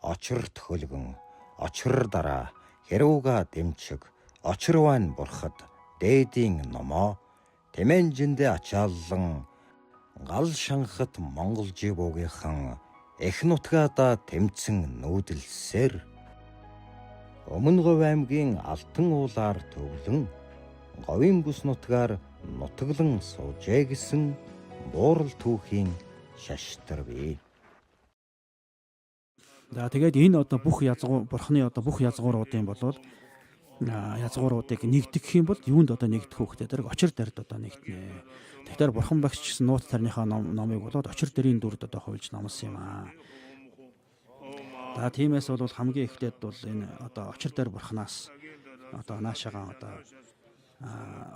очирт хөлгөн, очир дараа, хэрүүга дэмчиг, очирвайн бурхад, дээдийн номоо, тэмэнжиндэ ачааллан, гал шанхат монголжи буугийнхан, эх нутгаада тэмцэн нүүдэлсээр, Өмнө Говь аймгийн Алтан уулаар төвлөн, говийн бүс нутгаар нутаглан суужээ гэсэн буурал түүхийн шаштар бий. За тэгээд энэ одоо бүх бурхны одоо бүх язгууруудын болвол язгууруудыг нэгдгэх юм бол юунд одоо нэгдэх хөөхтэй тэр очир дэрд одоо нэгднэ. Тэгэхээр бурхан багш гэсэн нууц тарныхаа номыг болоод очир дэрийн дүрд одоо хувилж номсон юм аа. За тиймээс бол хамгийн эхлээд бол энэ одоо очир дээр бурхнаас одоо наашаага одоо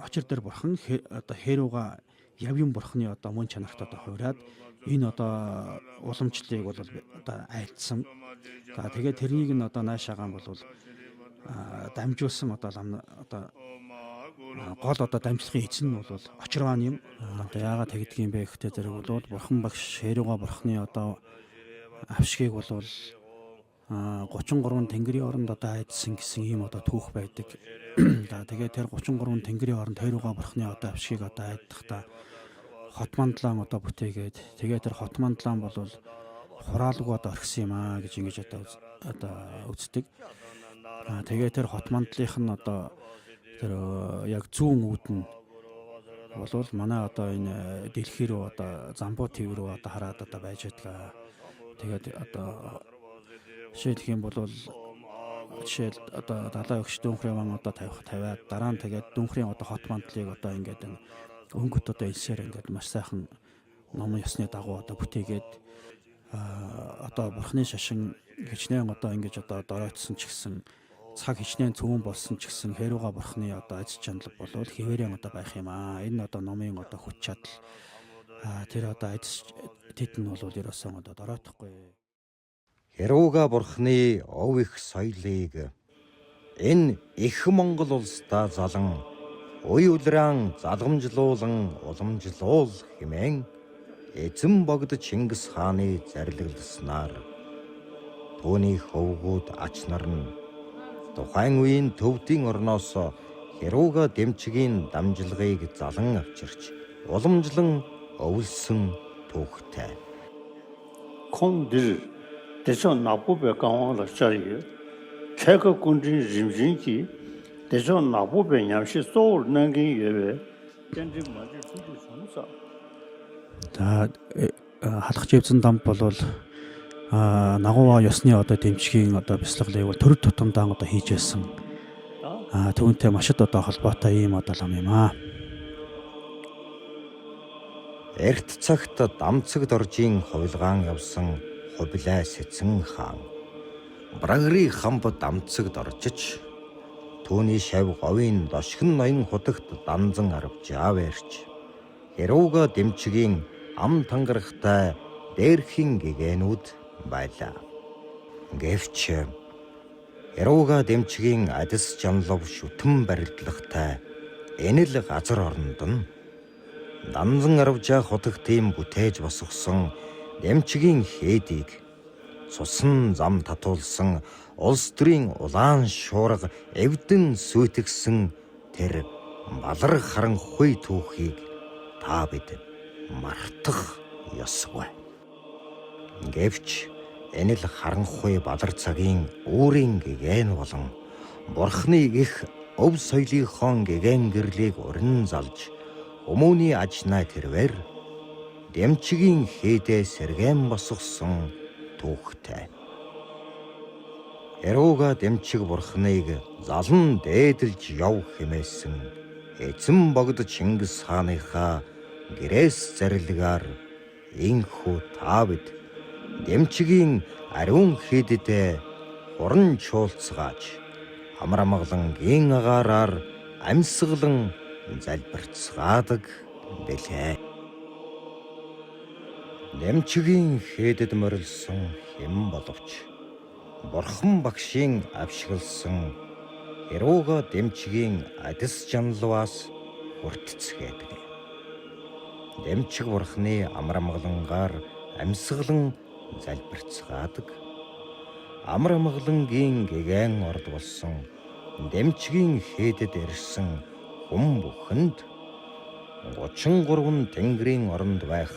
очир дээр бурхан одоо хэрүүга явын бурхны одоо мөн чанарт одоо хувраад энэ одоо уламжлалыг бол одоо айлтсан. За тэгээд тэрнийг нь одоо наашаага бол дамжуулсан одоо гол одоо дамжлагын эзэн нь бол очирван юм. Одоо яагаад тэгдгийм бэ гэхдээ зэрэг бол бурхан багш хэрүүга бурхны одоо авшгийг бол 33 тэнгэрийн оронд одоо айдсан гэсэн ийм одоо түүх байдаг. За тэгээд тэр 33 тэнгэрийн оронд хэрүүга бурхны одоо авшгийг одоо айдахдаа хот мандлаан одоо бүтээгээд тэгээд тэр хот мандлаан бол хураалгүй одоо орхисон юм аа гэж ингэж одоо үздэг. Тэгээд тэр хот мандлынх нь одоо тэр яг зүүн үүдэн болвол манай одоо энэ дэлхий рүү одоо замбуу төв рүү одоо хараад одоо байж байгаа. Тэгээд одоо жишээлх юм бол жишээл одоо далайн өгч дүүнхрийн ван одоо тавиад дараа нь тэгээд дүүнхрийн одоо хот мандлыг одоо ингээд өнгөт одоо элсээр ингээд маш сайхан ном ёсны дагуу одоо бүтээгээд одоо бурхны шашин хичнээн одоо ингэж одоо доройтсон ч гэсэн цаг хичнээн цөвөн болсон ч гэсэн хэрүүга бурхны одоо ач чанал болвол хэвээрээ одоо байх юм аа. Энэ одоо номын одоо хүч чадал тэр одоо ач тэд нь бол ерөөсөн одоо доройтохгүй. Хэрүүга бурхны ов их соёлыг энэ их Монгол улсдаа залан уй улраан залгамжлуулан уламжлуул хэмээн эзэн богд Чингис хааны зарилгалснаар түүний хөвгүүд ач нар нь тухайн үеийн төвдийн орноос хэрүүга дэмчигийн дамжлагыг залан авчирч уламжлан өвлсөн түүхтэй. 콩들 대선 나부배 강화를 자리에 개그 군진 림진기 대선 나부배 냠시 소울 능기 예외 겐지 맞을 수도 somsa. За халах живцэн дамп болвол нагуува ёсны одоо дэмжигийн одоо бяцлаглыг бол төрөв тутамдаа одоо хийж байсан. Түүнтэй маш одоо холбоотой ийм одоо лам юм аа. Эрт цагт дамцаг доржийн хувилгаан явсан хувилаа сэцэн хаан брагри хамб дамцаг доржиж түүний шав говийн дошгон ноён худагт данзан арвж авэрч хэрүүга дэмчигийн ам тангарахтай дээрхийн гэгээнүүд байлаа. Гэвч хэрүүга дэмчигийн адис жанлав шүтэн барилдлагатай энэ л газар оронд нь данзан арвжаа худагтын бүтээж босгосон дэмчигийн хээдийг цусан зам татуулсан улс төрийн улаан шуурга эвдэн сүйтгэсэн тэр балар харанхуй түүхийг та бид мартах ёсгүй. Гэвч энэ л харанхуй балар цагийн үүрийн гэгээн болон бурхны их өв соёлынхон гэгээн гэрлийг урин залж хүмүүний ажнаа тэрвэр дэмчигийн хээдээ сэргээн босгосон түүхтэй. Хэрүүга дэмчиг бурхныг залан дээдэлж яв хэмээсэн эзэн богд Чингис хааныхаа гэрээс зарилгаар инхүү та бид дэмчигийн ариун хээдэд хуран чуулцгааж амар амгалан гин агаараар амьсгалан залбирцгаадаг бэлээ. Дэмчигийн хээдэд морилсон хэм боловч бурхан багшийн авшигласан хэрүүга дэмчигийн адис жанлваас хүртцгээдэг. Дэмчиг бурхны амар амгалангаар амьсгалан залбирцгаадаг. амар амгалангийн гэгэн орд болсон дэмчгийн хээдэд ирсэн хүн бүхэнд 33 тэнгэрийн оронд байх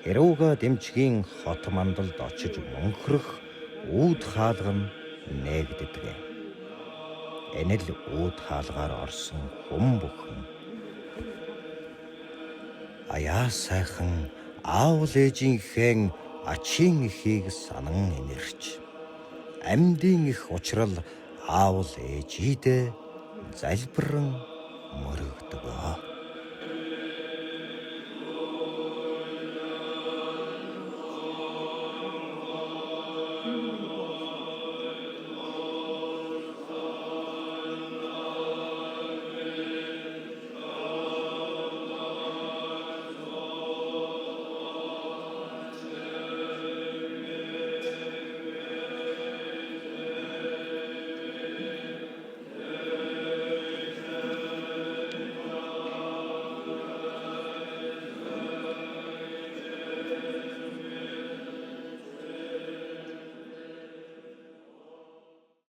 Хэрүүга дэмчгийн хот мандалд очиж мөнхрөх үүд хаалга нь нээгдэдэг. Энэ л үүд хаалгаар орсон хүн бүхэн аяа сайхан аавал ээжийнхээ ачийн ихийг санан инэрч амьдын их учрал аавал ээжийдээ залбиран мөрөгдөг.